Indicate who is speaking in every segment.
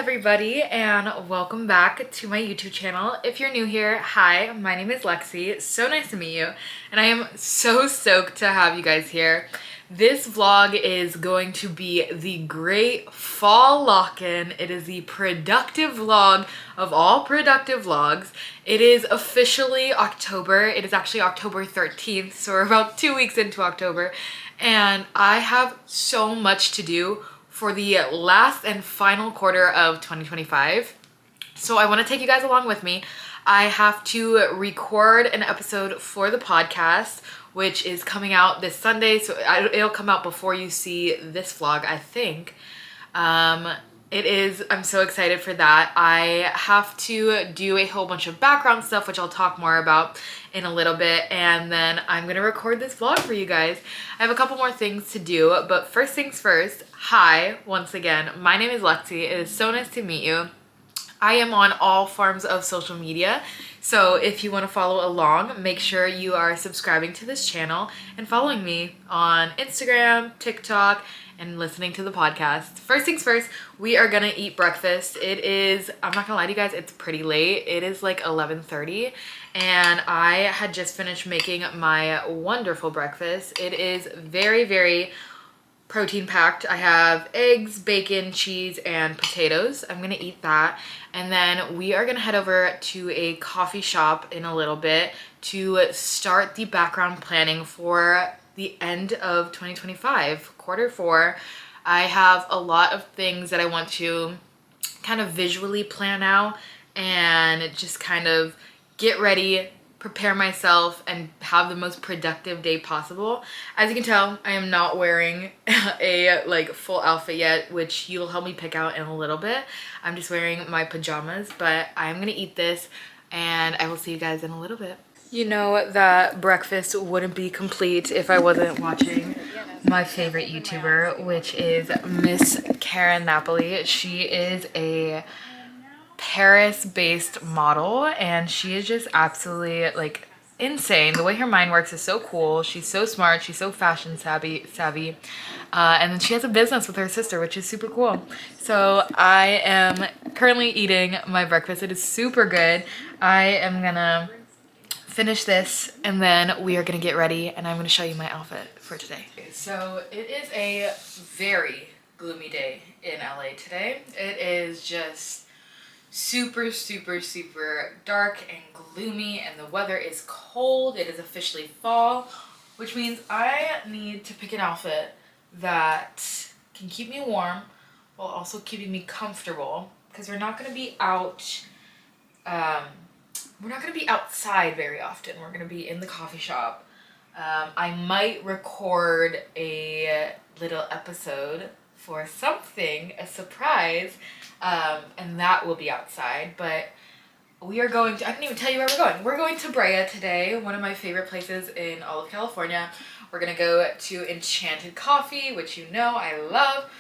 Speaker 1: everybody, and welcome back to my YouTube channel. If you're new here, hi, my name is Lexi. So nice to meet you, and I am so stoked to have you guys here. This vlog is going to be the great fall lock-in. It is the productive vlog of all productive vlogs. It is officially October. It is actually October 13th, so we're about 2 weeks into October, and I have so much to do for the last and final quarter of 2025. So I want to take you guys along with me. I have to record an episode for the podcast, which is coming out this Sunday. So it'll come out before you see this vlog, I think. I'm so excited for that. I have to do a whole bunch of background stuff, which I'll talk more about in a little bit, and then I'm gonna record this vlog for you guys. I have a couple more things to do, but first things first, hi, once again, my name is Lexi. It is so nice to meet you. I am on all forms of social media, so if you want to follow along, make sure you are subscribing to this channel and following me on Instagram, TikTok, and listening to the podcast. First things first, we are gonna eat breakfast. It is, I'm not gonna lie to you guys, it's pretty late. It is like 11:30, and I had just finished making my wonderful breakfast. It is very, very protein packed. I have eggs, bacon, cheese, and potatoes. I'm gonna eat that, and then we are gonna head over to a coffee shop in a little bit to start the background planning for the end of 2025, quarter four. I have a lot of things that I want to kind of visually plan out and just kind of get ready, prepare myself, and have the most productive day possible. As you can tell, I am not wearing a like full outfit yet, which you'll help me pick out in a little bit. I'm just wearing my pajamas, but I'm gonna eat this and I will see you guys in a little bit. You know that breakfast wouldn't be complete if I wasn't watching my favorite YouTuber, which is Miss Karen Napoli. She is a Paris-based model, and she is just absolutely like insane. The way her mind works is so cool. She's so smart. She's so fashion savvy. And then she has a business with her sister, which is super cool. So I am currently eating my breakfast. It is super good. I am gonna finish this, and then we are gonna get ready, and I'm gonna show you my outfit for today. So it is a very gloomy day in LA today. It is just super dark and gloomy, and the weather is cold. It is officially fall, which means I need to pick an outfit that can keep me warm while also keeping me comfortable, because we're not gonna be out we're not going to be outside very often. We're going to be in the coffee shop. I might record a little episode for something, a surprise, and that will be outside. But we are going to, I didn't even tell you where we're going. We're going to Brea today, one of my favorite places in all of California. We're going to go to Enchanted Coffee, which you know I love.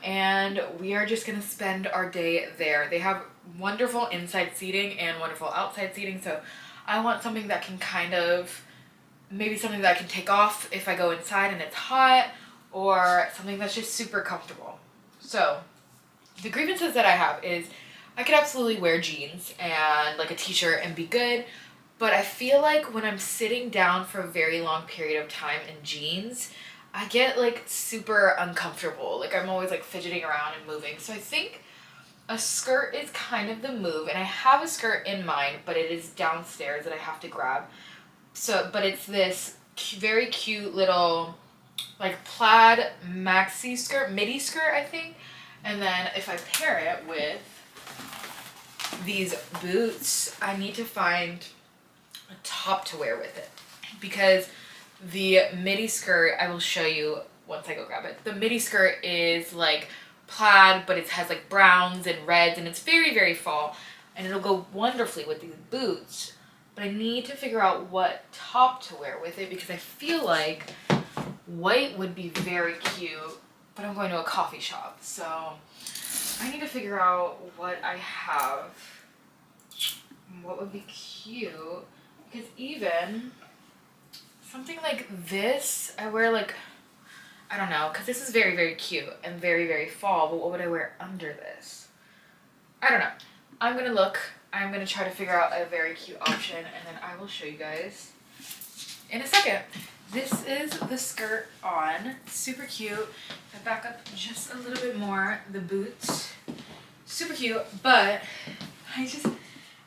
Speaker 1: And we are just gonna spend our day there. They have wonderful inside seating and wonderful outside seating, so I want something that can kind of, maybe something that I can take off if I go inside and it's hot, or something that's just super comfortable. So the grievances that I have is I could absolutely wear jeans and like a t-shirt and be good, but I feel like when I'm sitting down for a very long period of time in jeans, I get like super uncomfortable. Like I'm always like fidgeting around and moving. So I think a skirt is kind of the move, and I have a skirt in mind, but it is downstairs that I have to grab. So, but it's this very cute little like plaid maxi skirt, midi skirt, I think. And then if I pair it with these boots, I need to find a top to wear with it, because the midi skirt, I will show you once I go grab it. The midi skirt is like plaid, but it has like browns and reds, and it's very, very fall, and it'll go wonderfully with these boots. But I need to figure out what top to wear with it, because I feel like white would be very cute, but I'm going to a coffee shop, so I need to figure out what I have, what would be cute, because even something like this, I wear like, I don't know, because this is very, very cute and very, very fall, but what would I wear under this? I don't know. I'm gonna look. I'm gonna try to figure out a very cute option, and then I will show you guys in a second. This is the skirt on. Super cute. I back up just a little bit more. The boots. Super cute, but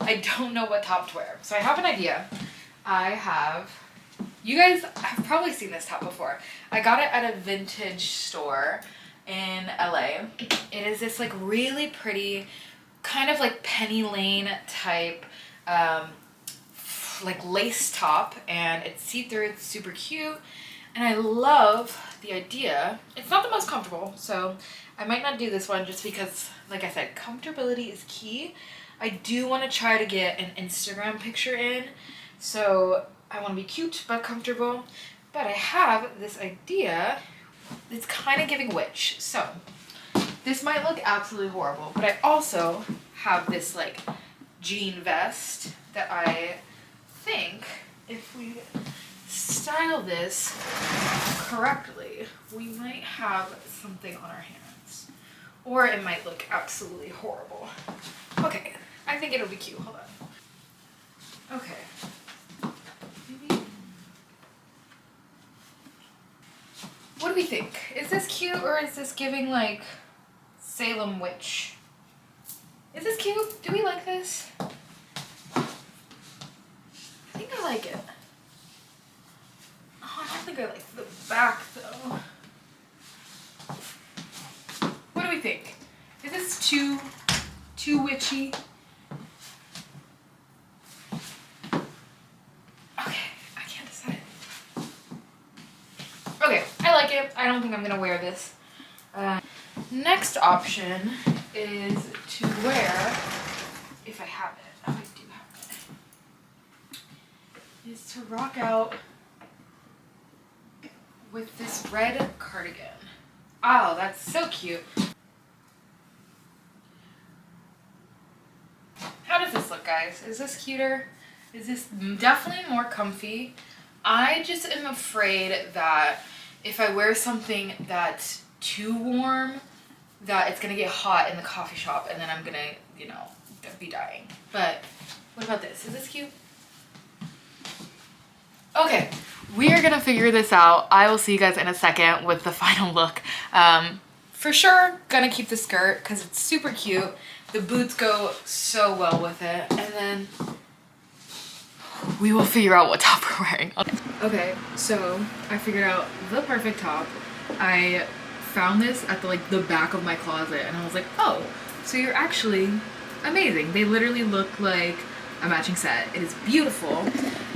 Speaker 1: I don't know what top to wear. So I have an idea. You guys have probably seen this top before. I got it at a vintage store in LA. It is this like really pretty, kind of like Penny Lane type, like lace top, and it's see-through. It's super cute, and I love the idea. It's not the most comfortable, so I might not do this one just because, like I said, comfortability is key. I do want to try to get an Instagram picture in, so I want to be cute but comfortable. But I have this idea. It's kind of giving witch, so this might look absolutely horrible, but I also have this like jean vest that I think if we style this correctly, we might have something on our hands, or it might look absolutely horrible. Okay, I think it'll be cute. Hold on. Okay. Maybe. What do we think? Is this cute, or is this giving like Salem witch? Is this cute? Do we like this? I think I like it. Oh, I don't think I like the back though. What do we think? Is this too witchy? Okay, I can't decide. Okay, I like it. I don't think I'm gonna wear this. Next option is to wear, if I have it, oh, I do have it, is to rock out with this red cardigan. Oh, that's so cute. How does this look, guys? Is this cuter? Is this definitely more comfy? I just am afraid that if I wear something that's too warm, that it's gonna get hot in the coffee shop and then I'm gonna, you know, be dying. But what about this? Is this cute? Okay, we are gonna figure this out. I will see you guys in a second with the final look. For sure, gonna keep the skirt because it's super cute. The boots go so well with it, and then we will figure out what top we're wearing. Okay, so I figured out the perfect top. I found this at the back of my closet, and I was like, oh, so you're actually amazing. They literally look like a matching set. It is beautiful.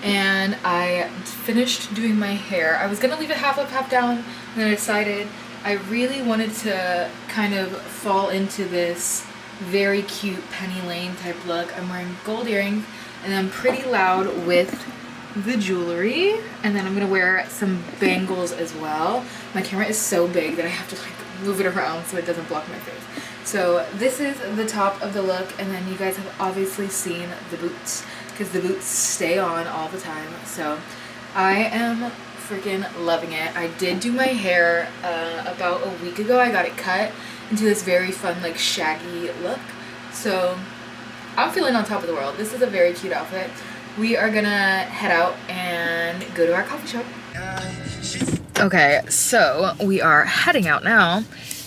Speaker 1: And I finished doing my hair. I was gonna leave it half up, half down, and then I decided I really wanted to kind of fall into this very cute Penny Lane type look. I'm wearing gold earrings, and I'm pretty loud with the jewelry, and then I'm gonna wear some bangles as well. My camera is so big that I have to like move it around so it doesn't block my face. So this is the top of the look, and then you guys have obviously seen the boots because the boots stay on all the time. So I am freaking loving it. I did do my hair about a week ago. I got it cut into this very fun like shaggy look. So I'm feeling on top of the world. This is a very cute outfit. We are gonna head out and go to our coffee shop. Okay, so we are heading out now.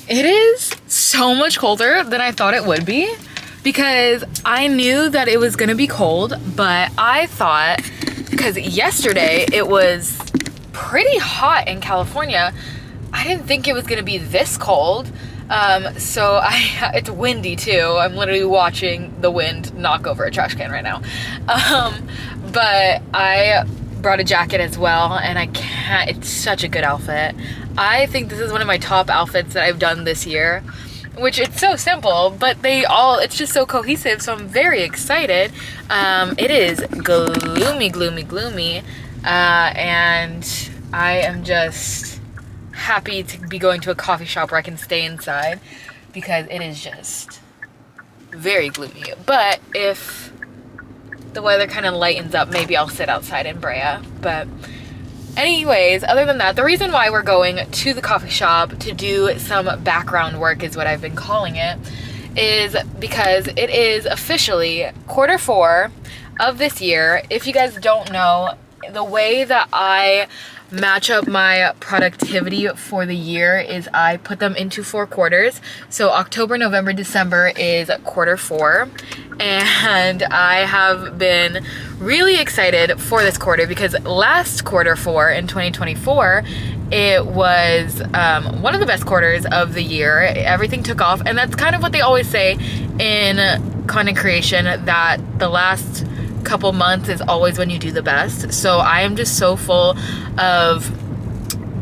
Speaker 1: It is so much colder than I thought it would be because I knew that it was gonna be cold, but I thought, because yesterday it was pretty hot in California, I didn't think it was gonna be this cold. So it's windy too. I'm literally watching the wind knock over a trash can right now. But I brought a jacket as well, and it's such a good outfit. I think this is one of my top outfits that I've done this year, which it's so simple, but it's just so cohesive, so I'm very excited. It is gloomy, gloomy, gloomy, and I am just happy to be going to a coffee shop where I can stay inside because it is just very gloomy. But if the weather kind of lightens up, maybe I'll sit outside in Brea. But anyways, other than that, the reason why we're going to the coffee shop to do some background work is what I've been calling it, is because it is officially quarter 4 of this year. If you guys don't know, the way that I match up my productivity for the year is I put them into 4 quarters. So October, November, December is quarter 4. And I have been really excited for this quarter because last quarter 4 in 2024, it was one of the best quarters of the year. Everything took off, and that's kind of what they always say in content creation, that the last couple months is always when you do the best. So I am just so full of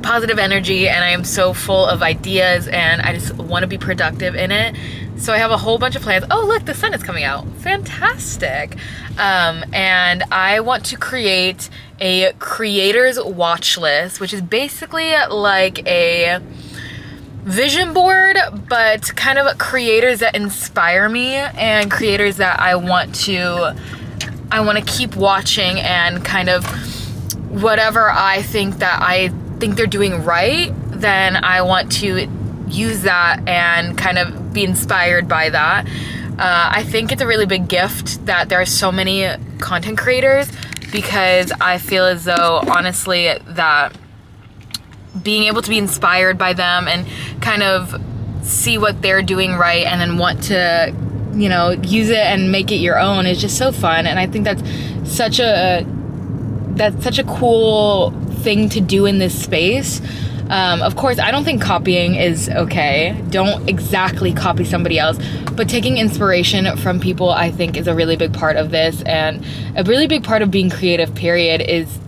Speaker 1: positive energy, and I am so full of ideas, and I just want to be productive in it. So I have a whole bunch of plans. Oh, look, the sun is coming out. Fantastic. And I want to create a creators watch list, which is basically like a vision board, but kind of creators that inspire me and creators that I want to keep watching, and kind of whatever I think they're doing right, then I want to use that and kind of be inspired by that. I think it's a really big gift that there are so many content creators, because I feel as though, honestly, that being able to be inspired by them and kind of see what they're doing right and then want to, you know, use it and make it your own is just so fun. And I think that's such a cool thing to do in this space. Of course, I don't think copying is okay. Don't exactly copy somebody else, but taking inspiration from people, I think, is a really big part of this. And a really big part of being creative, period, is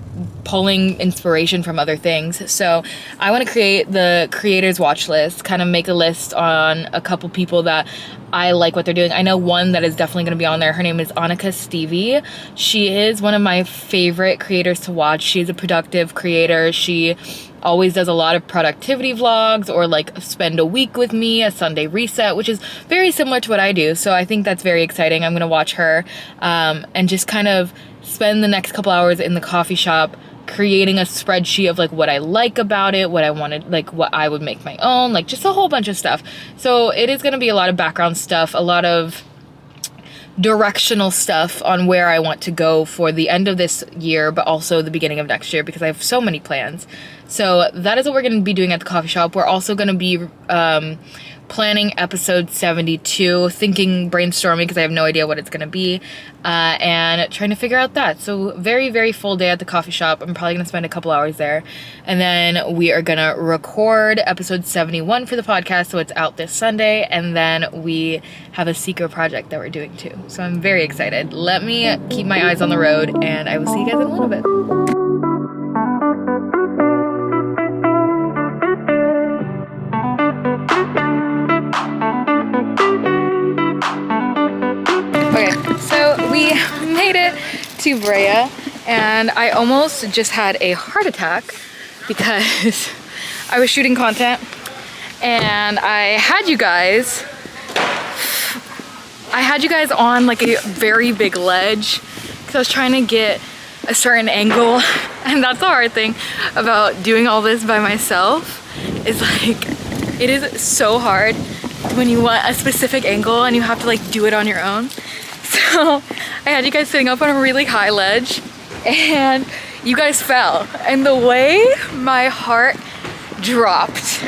Speaker 1: pulling inspiration from other things. So I want to create the creators watch list, kind of make a list on a couple people that I like what they're doing. I know one that is definitely going to be on there. Her name is Annika Stevie. She is one of my favorite creators to watch. She's a productive creator. She always does a lot of productivity vlogs, or like spend a week with me, a Sunday reset, which is very similar to what I do. So I think that's very exciting. I'm going to watch her and just kind of spend the next couple hours in the coffee shop creating a spreadsheet of like what I like about it, what I wanted, like what I would make my own, like just a whole bunch of stuff. So it is going to be a lot of background stuff, a lot of directional stuff on where I want to go for the end of this year, but also the beginning of next year, because I have so many plans. So that is what we're going to be doing at the coffee shop. We're also going to be planning episode 72, brainstorming, because I have no idea what it's going to be, and trying to figure out that. So very, very full day at the coffee shop. I'm probably going to spend a couple hours there. And then we are going to record episode 71 for the podcast, so it's out this Sunday. And then we have a secret project that we're doing too. So I'm very excited. Let me keep my eyes on the road, and I will see you guys in a little bit. We made it to Brea, and I almost just had a heart attack because I was shooting content, and I had you guys on like a very big ledge because I was trying to get a certain angle, and that's the hard thing about doing all this by myself, is like it is so hard when you want a specific angle and you have to like do it on your own. So I had you guys sitting up on a really high ledge, and you guys fell. And the way my heart dropped,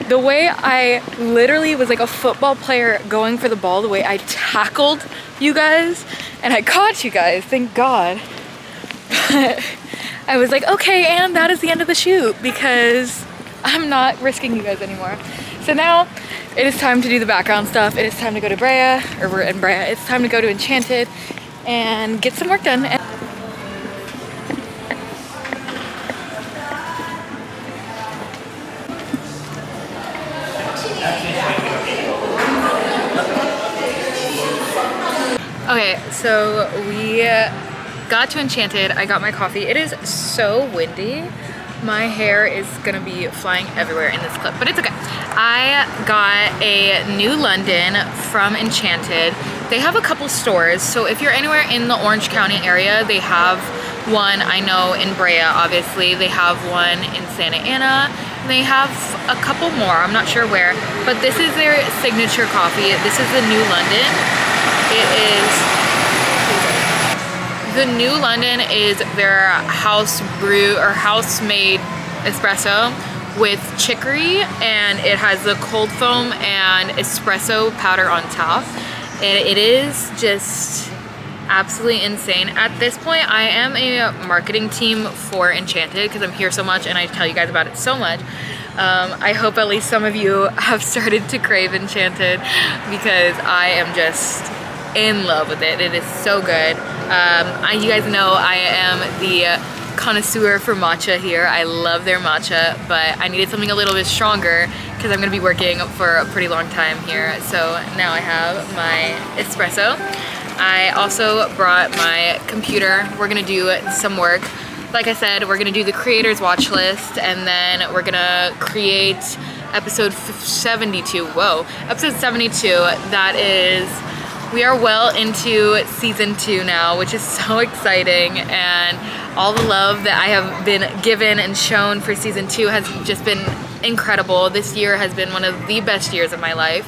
Speaker 1: the way I literally was like a football player going for the ball, the way I tackled you guys, and I caught you guys, thank God. But I was like, okay, and that is the end of the shoot, because I'm not risking you guys anymore. So now it is time to do the background stuff. It is time to go to Brea, or we're in Brea. It's time to go to Enchanted and get some work done. Okay, so we got to Enchanted. I got my coffee. It is so windy. My hair is gonna be flying everywhere in this clip, but it's okay. I got a New London from Enchanted. They have a couple stores, so if you're anywhere in the Orange County area, they have one. I know in Brea, obviously, they have one in Santa Ana, They have a couple more, I'm not sure where, but this is their signature coffee. This is the New London. The New London is their house brew or house made espresso with chicory, and it has the cold foam and espresso powder on top. And it is just absolutely insane. At this point, I am a marketing team for Enchanted because I'm here so much and I tell you guys about it so much. I hope at least some of you have started to crave Enchanted because I am just in love with it. It is so good. You guys know I am the connoisseur for matcha here. I love their matcha, but I needed something a little bit stronger because I'm gonna be working for a pretty long time here. So now I have my espresso. I also brought my computer. We're gonna do some work. Like I said, we're gonna do the creators watch list, and then we're gonna create episode 72. Whoa, episode 72. That is, we are well into season 2 now, which is so exciting, and all the love that I have been given and shown for season 2 has just been incredible. This year has been one of the best years of my life,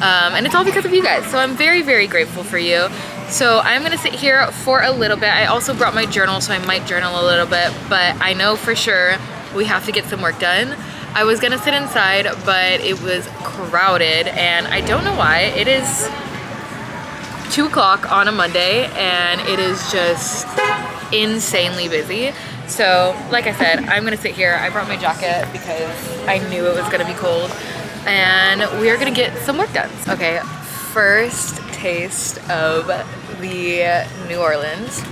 Speaker 1: and it's all because of you guys. So I'm very, very grateful for you. So I'm gonna sit here for a little bit. I also brought my journal, so I might journal a little bit, but I know for sure we have to get some work done. I was gonna sit inside, but it was crowded, and I don't know why. It is 2 o'clock on a Monday, and it is just insanely busy. So like I said, I'm gonna sit here. I brought my jacket because I knew it was gonna be cold, and we are gonna get some work done. Okay, first taste of the New Orleans,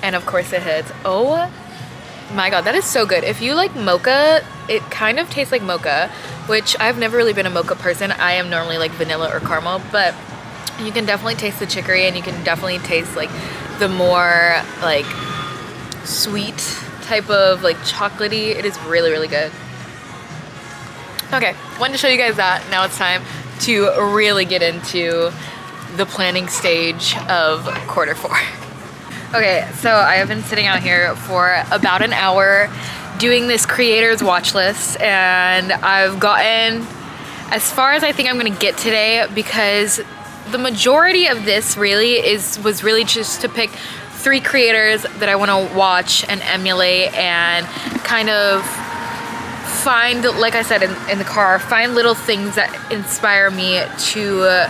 Speaker 1: and of course it hits. Oh my god, that is so good. If you like mocha, it kind of tastes like mocha, which I've never really been a mocha person. I am normally like vanilla or caramel, but you can definitely taste the chicory, and you can definitely taste like the more like sweet type of like chocolatey. It is really, really good. Okay, wanted to show you guys that. Now it's time to really get into the planning stage of Q4. Okay, so I have been sitting out here for about an hour doing this creators watch list, and I've gotten as far as I think I'm gonna get today, because the majority of this really was really just to pick 3 creators that I want to watch and emulate, and kind of find, like I said in the car, find little things that inspire me to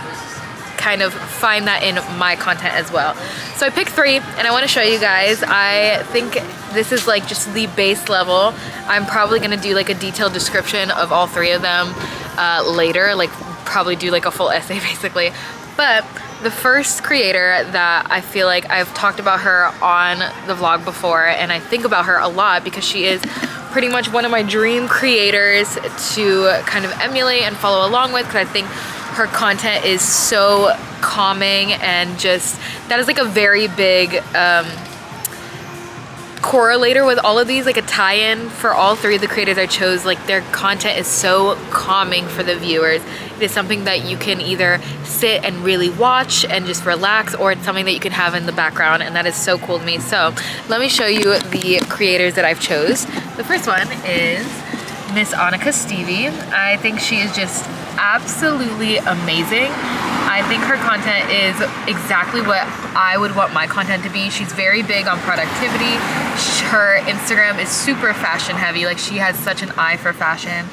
Speaker 1: kind of find that in my content as well. So I picked 3, and I want to show you guys. I think this is like just the base level. I'm probably gonna do like a detailed description of all 3 of them later, like probably do like a full essay basically. But the first creator that I feel like I've talked about her on the vlog before, and I think about her a lot because she is pretty much one of my dream creators to kind of emulate and follow along with, because I think her content is so calming, and just that is like a very big correlator with all of these, like a tie-in for all 3 of the creators I chose. Like their content is so calming for the viewers. It is something that you can either sit and really watch and just relax, or it's something that you can have in the background, and that is so cool to me. So let me show you the creators that I've chose. The first one is Miss Annika Stevie. I think she is just absolutely amazing. I think her content is exactly what I would want my content to be. She's very big on productivity. Her Instagram is super fashion heavy. Like, she has such an eye for fashion.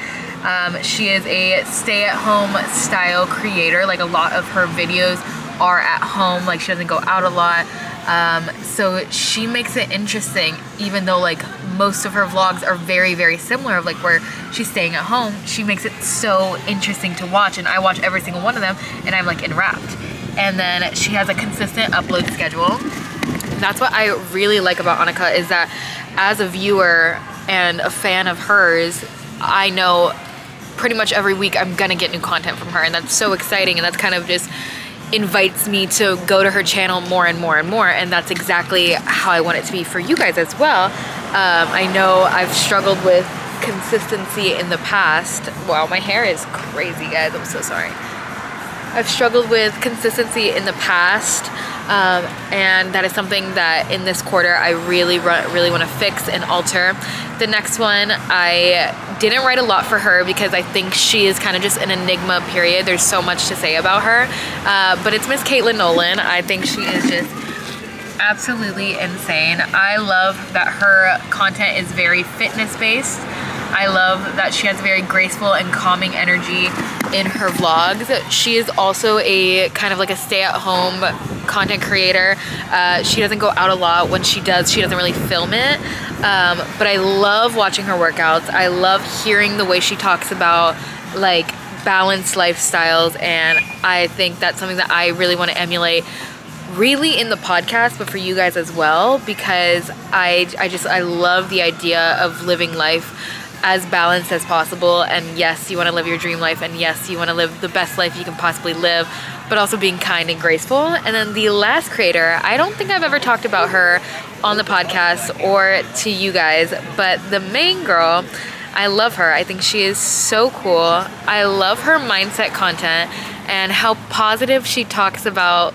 Speaker 1: She is a stay-at-home style creator. Like, a lot of her videos are at home. Like, she doesn't go out a lot. So she makes it interesting, even though like most of her vlogs are very, very similar, of like where she's staying at home. She makes it so interesting to watch, and I watch every single one of them, and I'm like enwrapped. And then she has a consistent upload schedule. That's what I really like about Annika, is that as a viewer and a fan of hers, I know pretty much every week I'm gonna get new content from her, and that's so exciting, and that's kind of just invites me to go to her channel more and more and more, and that's exactly how I want it to be for you guys as well. I know I've struggled with consistency in the past. Wow, my hair is crazy, guys. I'm so sorry. I've struggled with consistency in the past And that is something that in this quarter I really want to fix and alter. The next one, I didn't write a lot for her because I think she is kind of just an enigma, period. There's so much to say about her, but it's Miss Caitlin Nolan. I think she is just absolutely insane. I love that her content is very fitness based. I love that she has very graceful and calming energy in her vlogs. She is also a kind of like a stay-at-home content creator. She doesn't go out a lot. When she does, she doesn't really film it. But I love watching her workouts. I love hearing the way she talks about like balanced lifestyles, and I think that's something that I really want to emulate, really in the podcast, but for you guys as well, because I love the idea of living life as balanced as possible. And yes, you want to live your dream life, and yes, you want to live the best life you can possibly live, but also being kind and graceful. And then the last creator, I don't think I've ever talked about her on the podcast or to you guys, but the main girl, I love her. I think she is so cool. I love her mindset content and how positive she talks about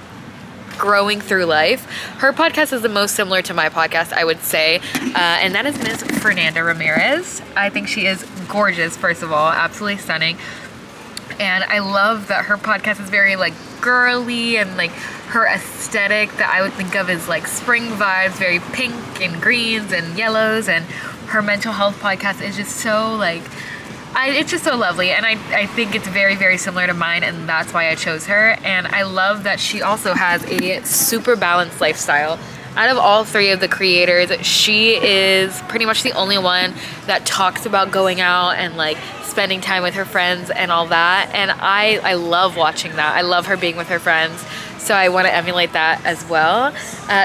Speaker 1: growing through life. Her podcast is the most similar to my podcast, I would say, and that is Miss Fernanda Ramirez. I think she is gorgeous, first of all, absolutely stunning, and I love that her podcast is very like girly, and like her aesthetic that I would think of as like spring vibes, very pink and greens and yellows, and her mental health podcast is just so like it's just so lovely, and I think it's very, very similar to mine, and that's why I chose her. And I love that she also has a super balanced lifestyle. Out of all three of the creators, she is pretty much the only one that talks about going out and like spending time with her friends and all that, and I love watching that. I love her being with her friends, so I want to emulate that as well.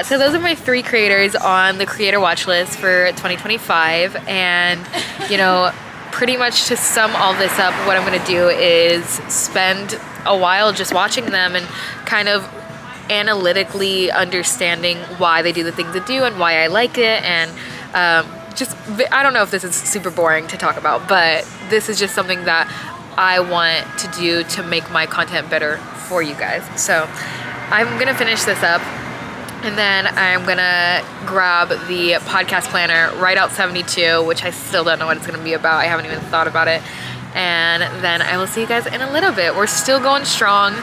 Speaker 1: So those are my three creators on the creator watch list for 2025, and you know, pretty much to sum all this up, what I'm going to do is spend a while just watching them and kind of analytically understanding why they do the things they do and why I like it. And I don't know if this is super boring to talk about, but this is just something that I want to do to make my content better for you guys. So I'm going to finish this up, and then I'm gonna grab the podcast planner, write out 72, which I still don't know what it's gonna be about. I haven't even thought about it. And then I will see you guys in a little bit. We're still going strong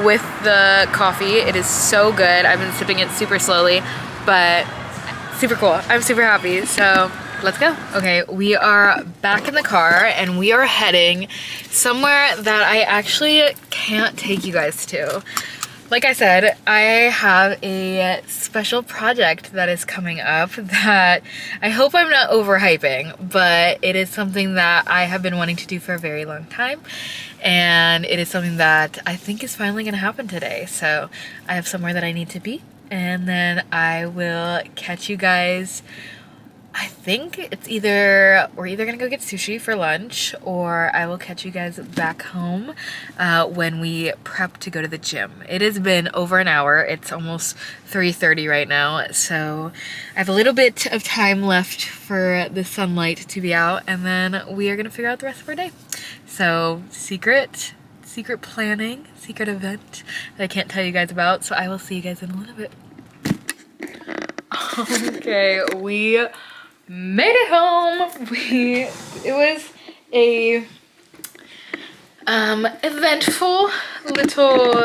Speaker 1: with the coffee. It is so good. I've been sipping it super slowly, but super cool. I'm super happy, so let's go. Okay, we are back in the car, and we are heading somewhere that I actually can't take you guys to. Like I said, I have a special project that is coming up that I hope I'm not overhyping, but it is something that I have been wanting to do for a very long time, and it is something that I think is finally going to happen today. So I have somewhere that I need to be, and then I will catch you guys. I think we're either gonna go get sushi for lunch, or I will catch you guys back home when we prep to go to the gym. It has been over an hour. It's almost 3:30 right now, so I have a little bit of time left for the sunlight to be out, and then we are gonna figure out the rest of our day. So secret planning, secret event that I can't tell you guys about, so I will see you guys in a little bit. Okay, we made it home. It was a eventful little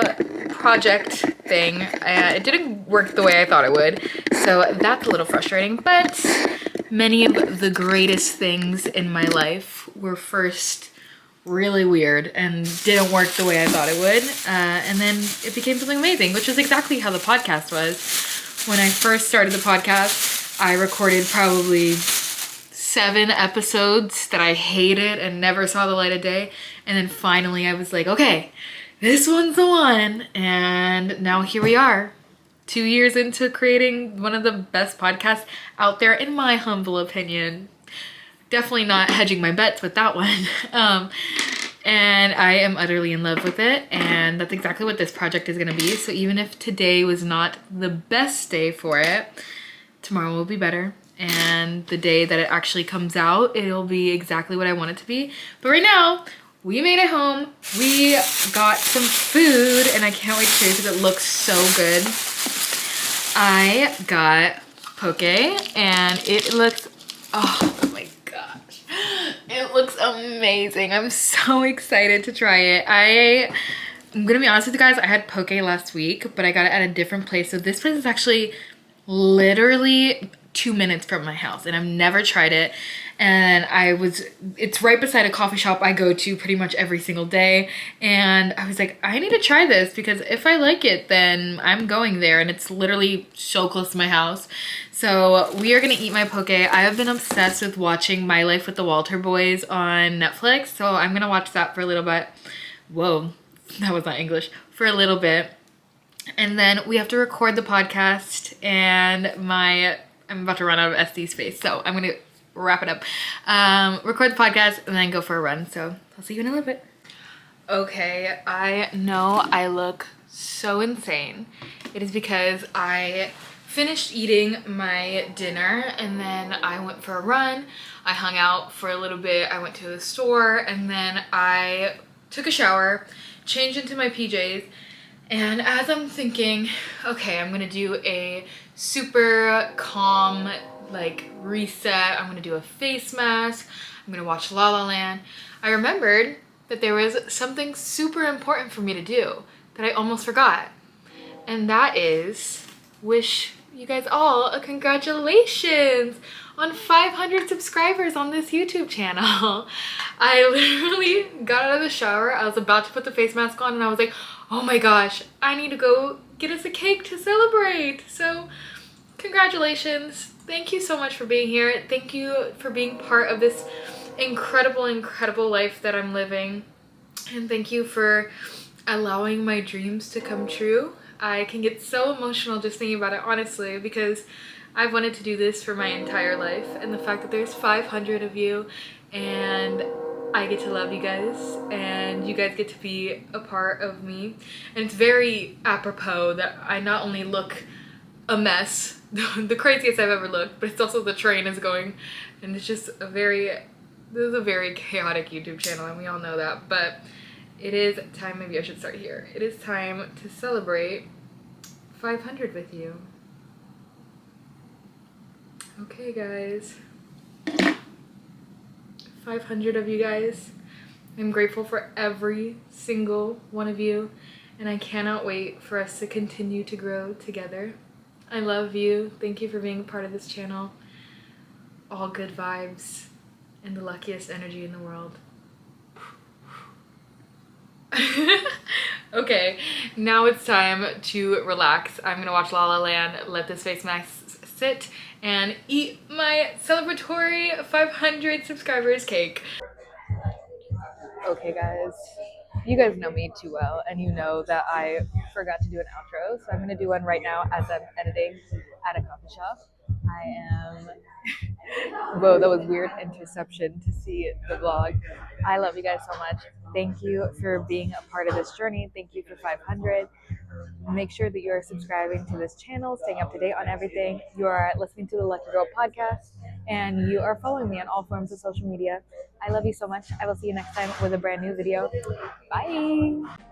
Speaker 1: project thing. It didn't work the way I thought it would, so that's a little frustrating, but many of the greatest things in my life were first really weird and didn't work the way I thought it would, and then it became something amazing, which is exactly how the podcast was. When I first started the podcast, I recorded probably 7 episodes that I hated and never saw the light of day. And then finally I was like, okay, this one's the one. And now here we are, 2 years into creating one of the best podcasts out there, in my humble opinion. Definitely not hedging my bets with that one. And I am utterly in love with it. And that's exactly what this project is gonna be. So even if today was not the best day for it, tomorrow will be better, and the day that it actually comes out, it'll be exactly what I want it to be. But right now, we made it home. We got some food, and I can't wait to show you because it looks so good. I got poke and it looks, oh my gosh, it looks amazing. I'm so excited to try it. I'm gonna be honest with you guys, I had poke last week, but I got it at a different place. So this place is actually literally 2 minutes from my house and I've never tried it. And it's right beside a coffee shop I go to pretty much every single day. And I was like, I need to try this because if I like it, then I'm going there, and it's literally so close to my house. So we are gonna eat my poke. I have been obsessed with watching My Life with the Walter Boys on Netflix. So I'm gonna watch that for a little bit. Whoa, that was not English. For a little bit. And then we have to record the podcast, and I'm about to run out of SD space, so I'm gonna wrap it up. Record the podcast and then go for a run. So I'll see you in a little bit. Okay, I know I look so insane. It is because I finished eating my dinner and then I went for a run. I hung out for a little bit. I went to the store and then I took a shower, changed into my PJs. And as I'm thinking, okay, I'm gonna do a super calm, like, reset. I'm gonna do a face mask. I'm gonna watch La La Land. I remembered that there was something super important for me to do that I almost forgot. And that is wish you guys all a congratulations on 500 subscribers on this YouTube channel. I literally got out of the shower. I was about to put the face mask on and I was like, oh my gosh, I need to go get us a cake to celebrate. So congratulations. Thank you so much for being here. Thank you for being part of this incredible, incredible life that I'm living. And thank you for allowing my dreams to come true. I can get so emotional just thinking about it, honestly, because I've wanted to do this for my entire life, and the fact that there's 500 of you and I get to love you guys and you guys get to be a part of me. And it's very apropos that I not only look a mess, the craziest I've ever looked, but it's also the train is going, and it's just this is a very chaotic YouTube channel and we all know that, but it is time, maybe I should start here. It is time to celebrate 500 with you. Okay guys, 500 of you guys. I'm grateful for every single one of you, and I cannot wait for us to continue to grow together. I love you. Thank you for being a part of this channel. All good vibes and the luckiest energy in the world. Okay, now it's time to relax. I'm gonna watch La La Land, let this face mask sit, and eat my celebratory 500 subscribers cake. Okay guys, you guys know me too well and you know that I forgot to do an outro, so I'm gonna do one right now as I'm editing at a coffee shop. I am whoa, that was weird interception to see the vlog. I love you guys so much. Thank you for being a part of this journey. Thank you for 500. Make sure that you're subscribing to this channel, staying up to date on everything. You are listening to the Lucky Girl podcast, and you are following me on all forms of social media. I love you so much. I will see you next time with a brand new video. Bye.